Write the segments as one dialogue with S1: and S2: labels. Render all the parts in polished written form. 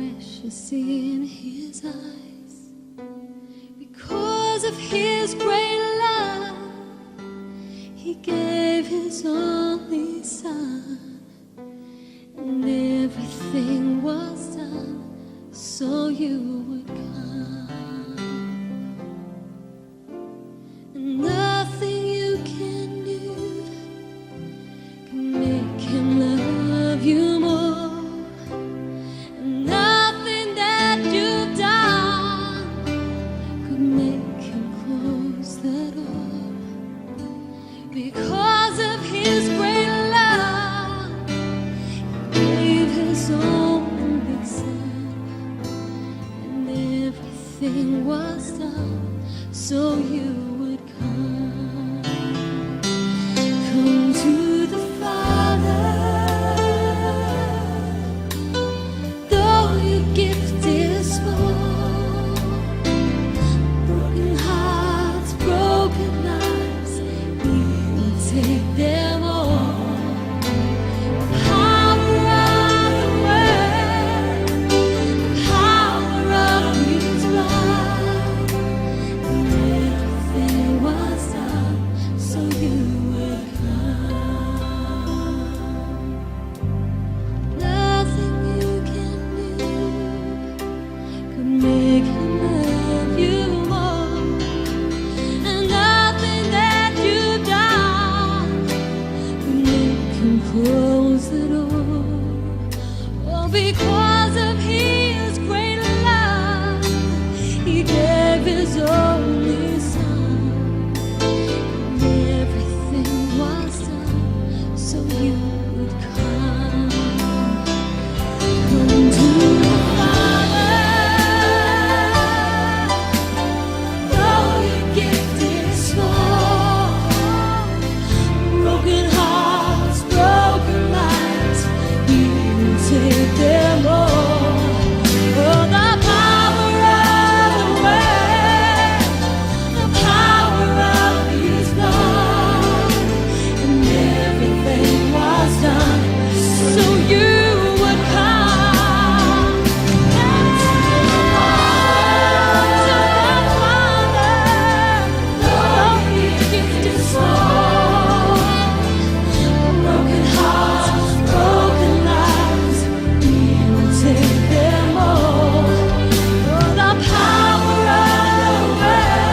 S1: precious in His eyes. Because of His great love, He gave His only Son, and everything was done so you would come. And nothing you can do can make Him love you more. And nothing that you've done could make Him close the door. Because of His great love, He gave His only Son, and everything was done so you would come. Come to the Father, though your gift is small. Broken hearts, broken lives, He will take them all. The power of the Word, the power of His blood, and everything was done so you would come. Nothing you can do could make Him love you more, and nothing that you've done could make Him close the door. Oh, because of His great love, He gave His only Son, and everything was done so you would come. Come to the Father, though your gift is small. Broken hearts, broken lives, He will take them all. Oh, the power of the Word, the power of His blood, and everything was done so you would come. Come to the Father, though your gift is small. Broken hearts, broken lives, He will take them all. Oh, the power of the Word,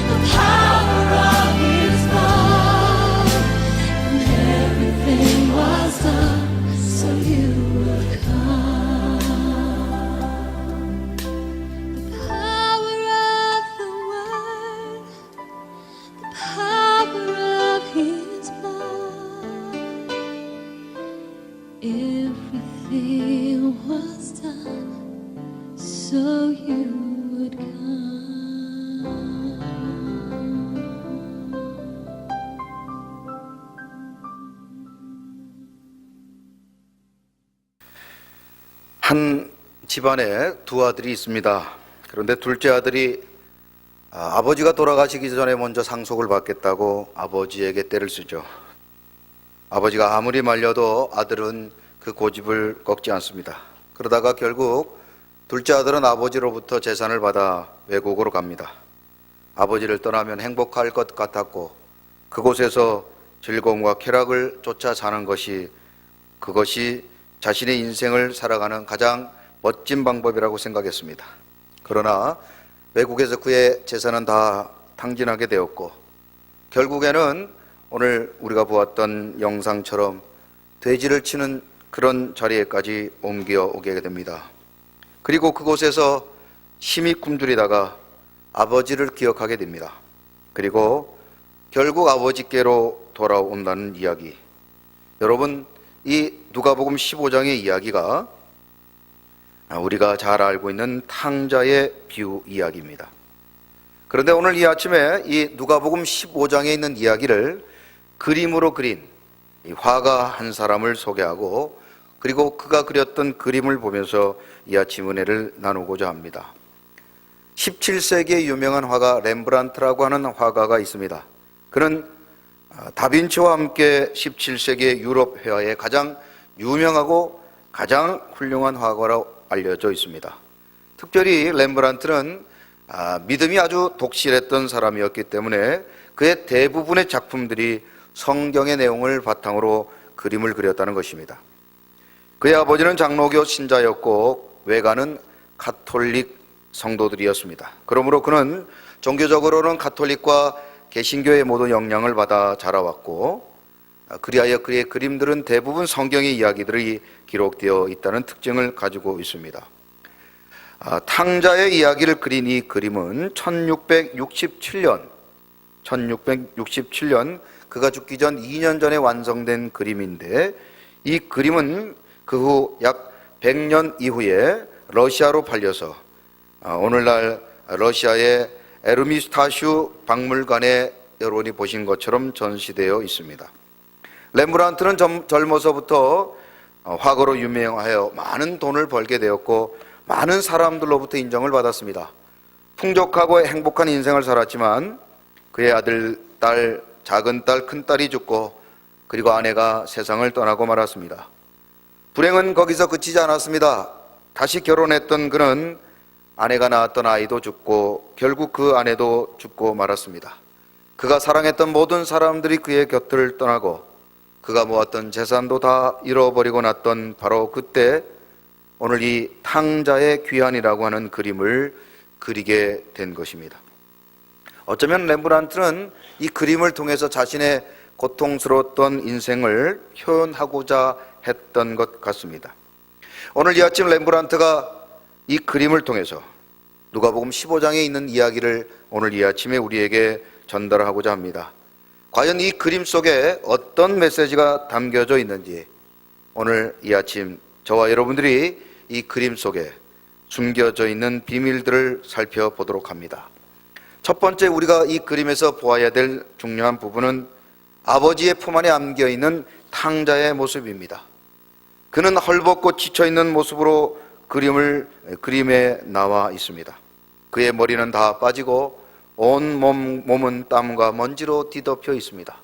S1: the power of His blood, and everything was done so you would come. The power of the Word, the power of His blood, everything was done so you would come.
S2: 한 집안에 두 아들이 있습니다. 그런데 둘째 아들이 아버지가 돌아가시기 전에 먼저 상속을 받겠다고 아버지에게 떼를 쓰죠. 아버지가 아무리 말려도 아들은 그 고집을 꺾지 않습니다. 그러다가 결국 둘째 아들은 아버지로부터 재산을 받아 외국으로 갑니다. 아버지를 떠나면 행복할 것 같았고 그곳에서 즐거움과 쾌락을 쫓아 사는 그것이 자신의 인생을 살아가는 가장 멋진 방법이라고 생각했습니다. 그러나 외국에서 그의 재산은 다 탕진하게 되었고 결국에는 오늘 우리가 보았던 영상처럼 돼지를 치는 그런 자리에까지 옮겨오게 됩니다. 그리고 그곳에서 심히 굶주리다가 아버지를 기억하게 됩니다. 그리고 결국 아버지께로 돌아온다는 이야기. 여러분, 이 누가복음 15장의 이야기가 우리가 잘 알고 있는 탕자의 비유 이야기입니다. 그런데 오늘 이 아침에 이 누가복음 15장에 있는 이야기를 그림으로 그린 이 화가 한 사람을 소개하고 그리고 그가 그렸던 그림을 보면서 이 아침 은혜를 나누고자 합니다. 17세기의 유명한 화가 렘브란트라고 하는 화가가 있습니다. 그는 다빈치와 함께 17세기의 유럽 회화의 가장 유명하고 가장 훌륭한 화가로 알려져 있습니다. 특별히 렘브란트는 믿음이 아주 독실했던 사람이었기 때문에 그의 대부분의 작품들이 성경의 내용을 바탕으로 그림을 그렸다는 것입니다. 그의 아버지는 장로교 신자였고 외가는 가톨릭 성도들이었습니다. 그러므로 그는 종교적으로는 가톨릭과 개신교의 모든 영향을 받아 자라왔고, 그리하여 그의 그림들은 대부분 성경의 이야기들이 기록되어 있다는 특징을 가지고 있습니다. 탕자의 이야기를 그린 이 그림은 1667년 그가 죽기 전 2년 전에 완성된 그림인데, 이 그림은 그 후 약 100년 이후에 러시아로 팔려서 오늘날 러시아의 에르미스타슈 박물관에 여러분이 보신 것처럼 전시되어 있습니다. 렘브란트는 젊어서부터 화가로 유명하여 많은 돈을 벌게 되었고 많은 사람들로부터 인정을 받았습니다. 풍족하고 행복한 인생을 살았지만 그의 아들, 딸, 작은 딸, 큰 딸이 죽고 그리고 아내가 세상을 떠나고 말았습니다. 불행은 거기서 그치지 않았습니다. 다시 결혼했던 그는 아내가 낳았던 아이도 죽고 결국 그 아내도 죽고 말았습니다. 그가 사랑했던 모든 사람들이 그의 곁을 떠나고 그가 모았던 재산도 다 잃어버리고 났던 바로 그때 오늘 이 탕자의 귀환이라고 하는 그림을 그리게 된 것입니다. 어쩌면 렘브란트는 이 그림을 통해서 자신의 고통스러웠던 인생을 표현하고자 했던 것 같습니다. 오늘 이 아침 렘브란트가 이 그림을 통해서 누가복음 15장에 있는 이야기를 오늘 이 아침에 우리에게 전달하고자 합니다. 과연 이 그림 속에 어떤 메시지가 담겨져 있는지 오늘 이 아침 저와 여러분들이 이 그림 속에 숨겨져 있는 비밀들을 살펴보도록 합니다. 첫 번째 우리가 이 그림에서 보아야 될 중요한 부분은 아버지의 품 안에 안겨있는 탕자의 모습입니다. 그는 헐벗고 지쳐있는 모습으로 그림에 나와 있습니다. 그의 머리는 다 빠지고 온 몸은 땀과 먼지로 뒤덮여 있습니다.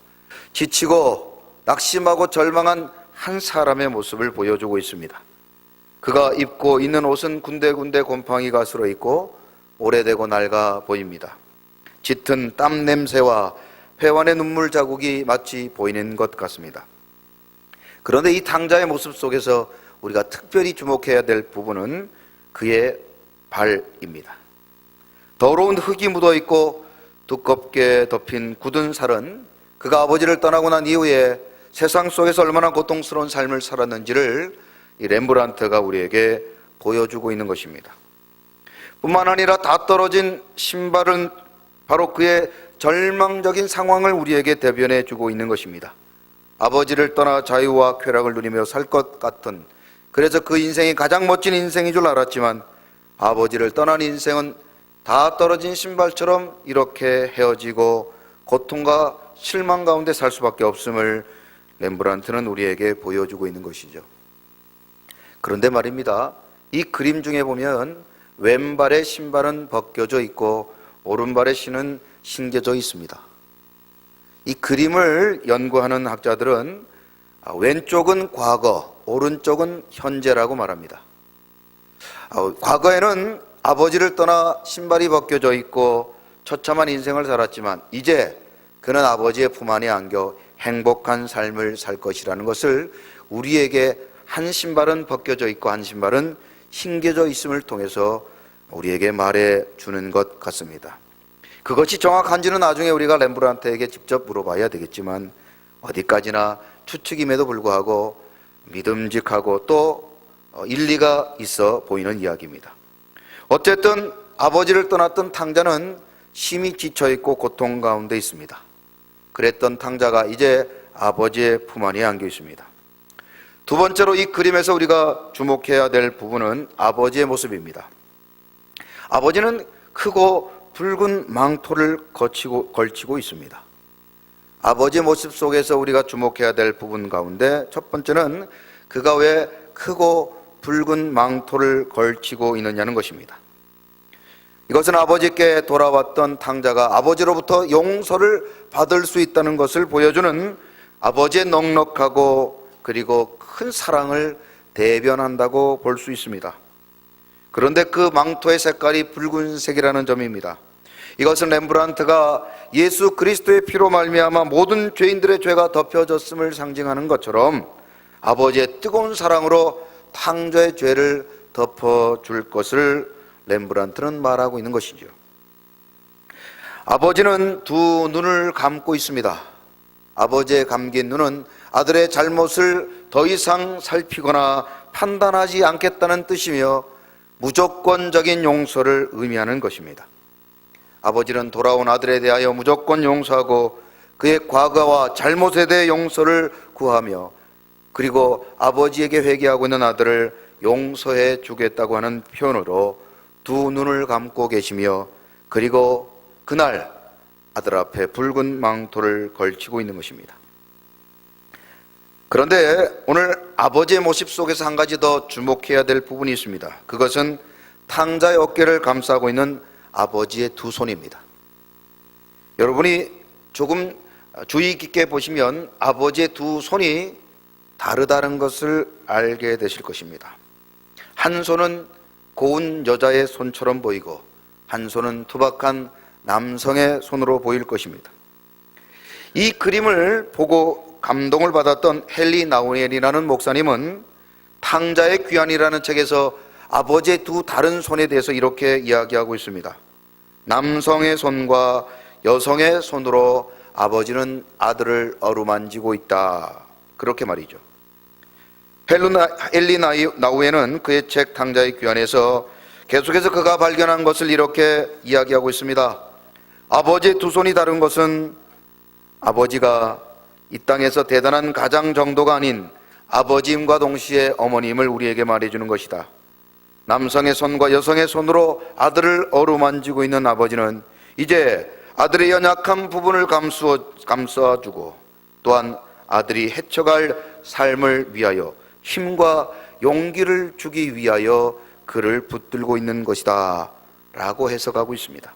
S2: 지치고 낙심하고 절망한 한 사람의 모습을 보여주고 있습니다. 그가 입고 있는 옷은 군데군데 곰팡이가 슬어 있고 오래되고 낡아 보입니다. 짙은 땀 냄새와 회원의 눈물 자국이 마치 보이는 것 같습니다. 그런데 이 탕자의 모습 속에서 우리가 특별히 주목해야 될 부분은 그의 발입니다. 더러운 흙이 묻어 있고 두껍게 덮인 굳은 살은 그가 아버지를 떠나고 난 이후에 세상 속에서 얼마나 고통스러운 삶을 살았는지를 이 렘브란트가 우리에게 보여주고 있는 것입니다. 뿐만 아니라 다 떨어진 신발은 바로 그의 절망적인 상황을 우리에게 대변해 주고 있는 것입니다. 아버지를 떠나 자유와 쾌락을 누리며 살 것 같은, 그래서 그 인생이 가장 멋진 인생인 줄 알았지만 아버지를 떠난 인생은 다 떨어진 신발처럼 이렇게 헤어지고 고통과 실망 가운데 살 수밖에 없음을 렘브란트는 우리에게 보여주고 있는 것이죠. 그런데 말입니다, 이 그림 중에 보면 왼발의 신발은 벗겨져 있고 오른발의 신은 신겨져 있습니다. 이 그림을 연구하는 학자들은 왼쪽은 과거, 오른쪽은 현재라고 말합니다. 과거에는 아버지를 떠나 신발이 벗겨져 있고 처참한 인생을 살았지만 이제 그는 아버지의 품 안에 안겨 행복한 삶을 살 것이라는 것을 우리에게 한 신발은 벗겨져 있고 한 신발은 신겨져 있음을 통해서 우리에게 말해 주는 것 같습니다. 그것이 정확한지는 나중에 우리가 렘브란트에게 직접 물어봐야 되겠지만 어디까지나 추측임에도 불구하고 믿음직하고 또 일리가 있어 보이는 이야기입니다. 어쨌든 아버지를 떠났던 탕자는 심히 지쳐있고 고통 가운데 있습니다. 그랬던 탕자가 이제 아버지의 품 안에 안겨 있습니다. 두 번째로 이 그림에서 우리가 주목해야 될 부분은 아버지의 모습입니다. 아버지는 크고 붉은 망토를 걸치고 있습니다. 아버지의 모습 속에서 우리가 주목해야 될 부분 가운데 첫 번째는 그가 왜 크고 붉은 망토를 걸치고 있느냐는 것입니다. 이것은 아버지께 돌아왔던 탕자가 아버지로부터 용서를 받을 수 있다는 것을 보여주는 아버지의 넉넉하고 그리고 큰 사랑을 대변한다고 볼 수 있습니다. 그런데 그 망토의 색깔이 붉은색이라는 점입니다. 이것은 렘브란트가 예수 그리스도의 피로 말미암아 모든 죄인들의 죄가 덮여졌음을 상징하는 것처럼 아버지의 뜨거운 사랑으로 탕자의 죄를 덮어줄 것을 렘브란트는 말하고 있는 것이죠. 아버지는 두 눈을 감고 있습니다. 아버지의 감긴 눈은 아들의 잘못을 더 이상 살피거나 판단하지 않겠다는 뜻이며 무조건적인 용서를 의미하는 것입니다. 아버지는 돌아온 아들에 대하여 무조건 용서하고 그의 과거와 잘못에 대해 용서를 구하며 그리고 아버지에게 회개하고 있는 아들을 용서해 주겠다고 하는 표현으로 두 눈을 감고 계시며 그리고 그날 아들 앞에 붉은 망토를 걸치고 있는 것입니다. 그런데 오늘 아버지의 모습 속에서 한 가지 더 주목해야 될 부분이 있습니다. 그것은 탕자의 어깨를 감싸고 있는 아버지의 두 손입니다. 여러분이 조금 주의 깊게 보시면 아버지의 두 손이 다르다는 것을 알게 되실 것입니다. 한 손은 고운 여자의 손처럼 보이고 한 손은 투박한 남성의 손으로 보일 것입니다. 이 그림을 보고 감동을 받았던 헨리 나우엔이라는 목사님은 탕자의 귀환이라는 책에서 아버지의 두 다른 손에 대해서 이렇게 이야기하고 있습니다. 남성의 손과 여성의 손으로 아버지는 아들을 어루만지고 있다. 그렇게 말이죠. 헨리 나우엔은 그의 책 탕자의 귀환에서 계속해서 그가 발견한 것을 이렇게 이야기하고 있습니다. 아버지의 두 손이 다른 것은 아버지가 이 땅에서 대단한 가장 정도가 아닌 아버지임과 동시에 어머님을 우리에게 말해주는 것이다. 남성의 손과 여성의 손으로 아들을 어루만지고 있는 아버지는 이제 아들의 연약한 부분을 감싸주고 또한 아들이 헤쳐갈 삶을 위하여 힘과 용기를 주기 위하여 그를 붙들고 있는 것이다 라고 해석하고 있습니다.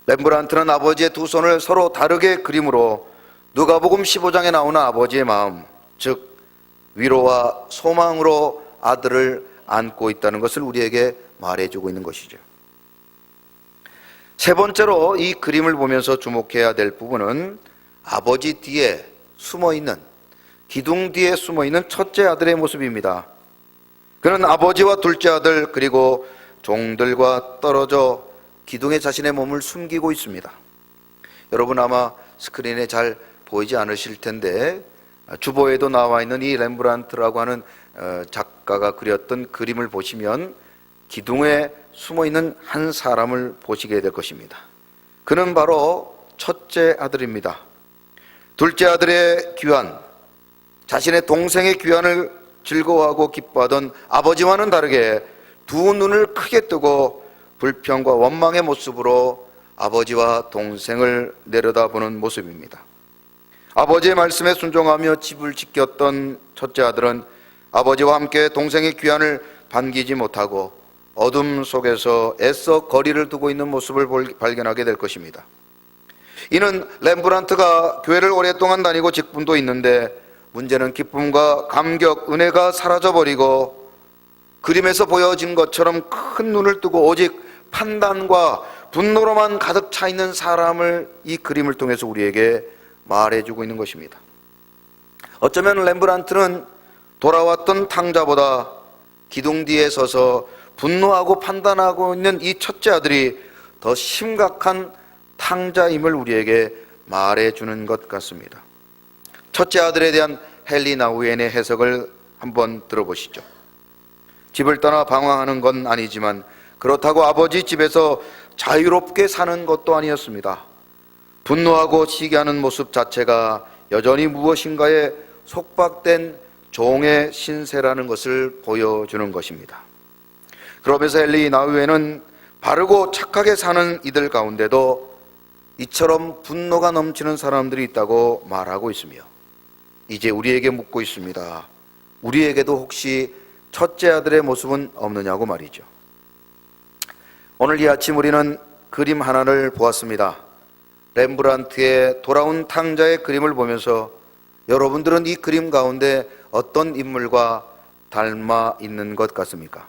S2: 렘브란트는 아버지의 두 손을 서로 다르게 그림으로 누가복음 15장에 나오는 아버지의 마음, 즉 위로와 소망으로 아들을 안고 있다는 것을 우리에게 말해주고 있는 것이죠. 세 번째로 이 그림을 보면서 주목해야 될 부분은 아버지 뒤에 숨어있는, 기둥 뒤에 숨어있는 첫째 아들의 모습입니다. 그는 아버지와 둘째 아들 그리고 종들과 떨어져 기둥에 자신의 몸을 숨기고 있습니다. 여러분 아마 스크린에 잘 보이지 않으실 텐데 주보에도 나와 있는 이 렘브란트라고 하는 작가가 그렸던 그림을 보시면 기둥에 숨어있는 한 사람을 보시게 될 것입니다. 그는 바로 첫째 아들입니다. 둘째 아들의 귀환, 자신의 동생의 귀환을 즐거워하고 기뻐하던 아버지와는 다르게 두 눈을 크게 뜨고 불평과 원망의 모습으로 아버지와 동생을 내려다보는 모습입니다. 아버지의 말씀에 순종하며 집을 지켰던 첫째 아들은 아버지와 함께 동생의 귀환을 반기지 못하고 어둠 속에서 애써 거리를 두고 있는 모습을 발견하게 될 것입니다. 이는 렘브란트가 교회를 오랫동안 다니고 직분도 있는데 문제는 기쁨과 감격, 은혜가 사라져버리고 그림에서 보여진 것처럼 큰 눈을 뜨고 오직 판단과 분노로만 가득 차 있는 사람을 이 그림을 통해서 우리에게 말해주고 있는 것입니다. 어쩌면 렘브란트는 돌아왔던 탕자보다 기둥 뒤에 서서 분노하고 판단하고 있는 이 첫째 아들이 더 심각한 탕자임을 우리에게 말해주는 것 같습니다. 첫째 아들에 대한 헨리 나우엔의 해석을 한번 들어보시죠. 집을 떠나 방황하는 건 아니지만 그렇다고 아버지 집에서 자유롭게 사는 것도 아니었습니다. 분노하고 시기하는 모습 자체가 여전히 무엇인가에 속박된 종의 신세라는 것을 보여주는 것입니다. 그러면서 헨리 나우엔은 바르고 착하게 사는 이들 가운데도 이처럼 분노가 넘치는 사람들이 있다고 말하고 있으며 이제 우리에게 묻고 있습니다. 우리에게도 혹시 첫째 아들의 모습은 없느냐고 말이죠. 오늘 이 아침 우리는 그림 하나를 보았습니다. 렘브란트의 돌아온 탕자의 그림을 보면서 여러분들은 이 그림 가운데 어떤 인물과 닮아 있는 것 같습니까?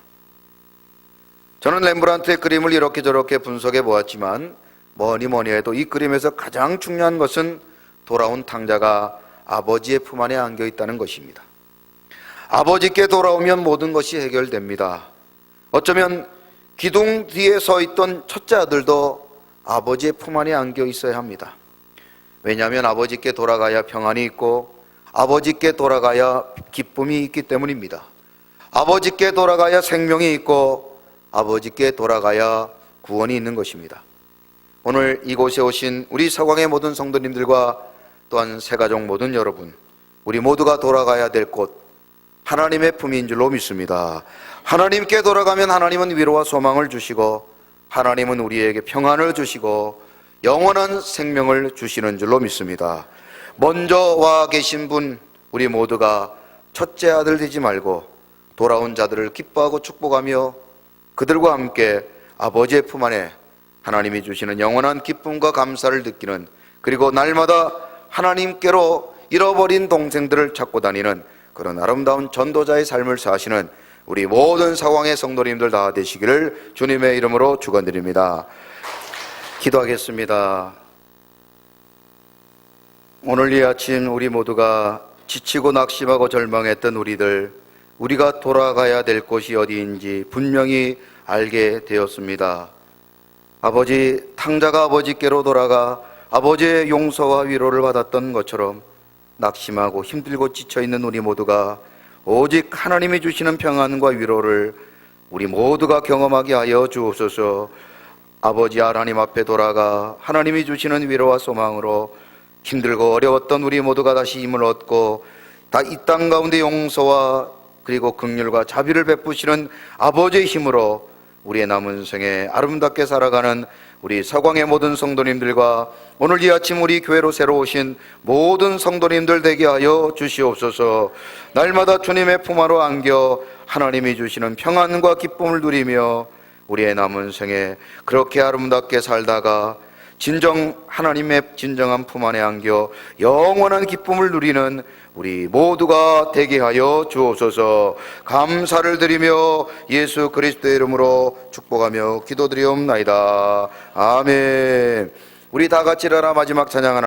S2: 저는 렘브란트의 그림을 이렇게 저렇게 분석해 보았지만 뭐니 해도 이 그림에서 가장 중요한 것은 돌아온 탕자가 아버지의 품 안에 안겨 있다는 것입니다. 아버지께 돌아오면 모든 것이 해결됩니다. 어쩌면 기둥 뒤에 서 있던 첫째 아들도 아버지의 품 안에 안겨 있어야 합니다. 왜냐하면 아버지께 돌아가야 평안이 있고 아버지께 돌아가야 기쁨이 있기 때문입니다. 아버지께 돌아가야 생명이 있고 아버지께 돌아가야 구원이 있는 것입니다. 오늘 이곳에 오신 우리 서광의 모든 성도님들과 또한 새가족 모든 여러분, 우리 모두가 돌아가야 될 곳 하나님의 품인 줄로 믿습니다. 하나님께 돌아가면 하나님은 위로와 소망을 주시고 하나님은 우리에게 평안을 주시고 영원한 생명을 주시는 줄로 믿습니다. 먼저 와 계신 분 우리 모두가 첫째 아들 되지 말고 돌아온 자들을 기뻐하고 축복하며 그들과 함께 아버지의 품 안에 하나님이 주시는 영원한 기쁨과 감사를 느끼는, 그리고 날마다 하나님께로 잃어버린 동생들을 찾고 다니는 그런 아름다운 전도자의 삶을 사시는 우리 모든 사광의 성도님들 다 되시기를 주님의 이름으로 축원드립니다. 기도하겠습니다. 오늘 이 아침 우리 모두가 지치고 낙심하고 절망했던 우리가 돌아가야 될 곳이 어디인지 분명히 알게 되었습니다. 아버지, 탕자가 아버지께로 돌아가 아버지의 용서와 위로를 받았던 것처럼 낙심하고 힘들고 지쳐있는 우리 모두가 오직 하나님이 주시는 평안과 위로를 우리 모두가 경험하게 하여 주옵소서. 아버지 하나님 앞에 돌아가 하나님이 주시는 위로와 소망으로 힘들고 어려웠던 우리 모두가 다시 힘을 얻고 다 이 땅 가운데 용서와 그리고 긍휼과 자비를 베푸시는 아버지의 힘으로 우리의 남은 생에 아름답게 살아가는 우리 서광의 모든 성도님들과 오늘 이 아침 우리 교회로 새로 오신 모든 성도님들 되게 하여 주시옵소서. 날마다 주님의 품 안으로 안겨 하나님이 주시는 평안과 기쁨을 누리며 우리의 남은 생에 그렇게 아름답게 살다가 진정 하나님의 진정한 품 안에 안겨 영원한 기쁨을 누리는 우리 모두가 되게 하여 주옵소서. 감사를 드리며 예수 그리스도의 이름으로 축복하며 기도드리옵나이다. 아멘. 우리 다 같이 일어나 마지막 찬양 하나